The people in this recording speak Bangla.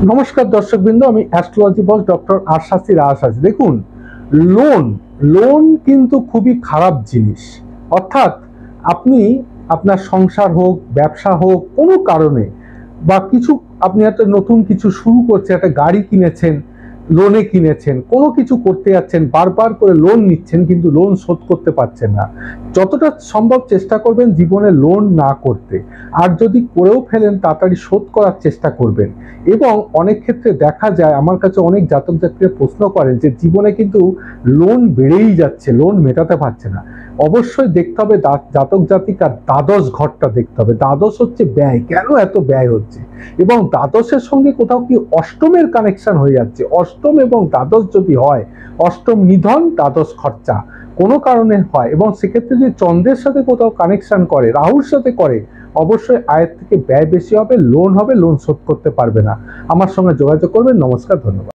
নমস্কার দর্শকবৃন্দ, আমি অ্যাস্ট্রোলজি বস ডক্টর আশাসি রাজ আছি। দেখুন, লোন লোন কিন্তু খুবই খারাপ জিনিস। অর্থাৎ আপনি আপনার সংসার হোক, ব্যবসা হোক, কোনো কারণে বা কিছু, আপনি একটা নতুন কিছু শুরু করছেন, একটা গাড়ি কিনেছেন, লোনে কিনেছেন, কোনো কিছু করতে যাচ্ছেন, বারবার করে লোন নিচ্ছেন কিন্তু লোন শোধ করতে পারছেন না। যতটা সম্ভব চেষ্টা করবেন জীবনে লোন না করতে, আর যদি করেও ফেলেন তাড়াতাড়ি শোধ করার চেষ্টা করবেন। এবং অনেক ক্ষেত্রে দেখা যায়, আমার কাছে অনেক জাতক জাতিরা প্রশ্ন করেন যে জীবনে কিন্তু লোন বেড়েই যাচ্ছে, লোন মেটাতে পারছে না। অবশ্যই দেখতে হবে জাতক জাতিকার দ্বাদশ ঘরটা দেখতে হবে। দ্বাদশ হচ্ছে ব্যয়, কেন এত ব্যয় হচ্ছে, এবং দ্বাদশের সঙ্গে কোথাও কি অষ্টমের কানেকশন হয়ে যাচ্ছে। অষ্টম এবং দ্বাদশ যদি হয়, অষ্টম নিধন দ্বাদশ খরচা কোনো কারণে হয়, এবং সেক্ষেত্রে যদি চন্দ্রের সাথে কোথাও কানেকশন করে, রাহুর সাথে করে, অবশ্যই আয়ের থেকে ব্যয় বেশি হবে, লোন হবে, লোন শোধ করতে পারবে না। আমার সঙ্গে যোগাযোগ করবেন। নমস্কার, ধন্যবাদ।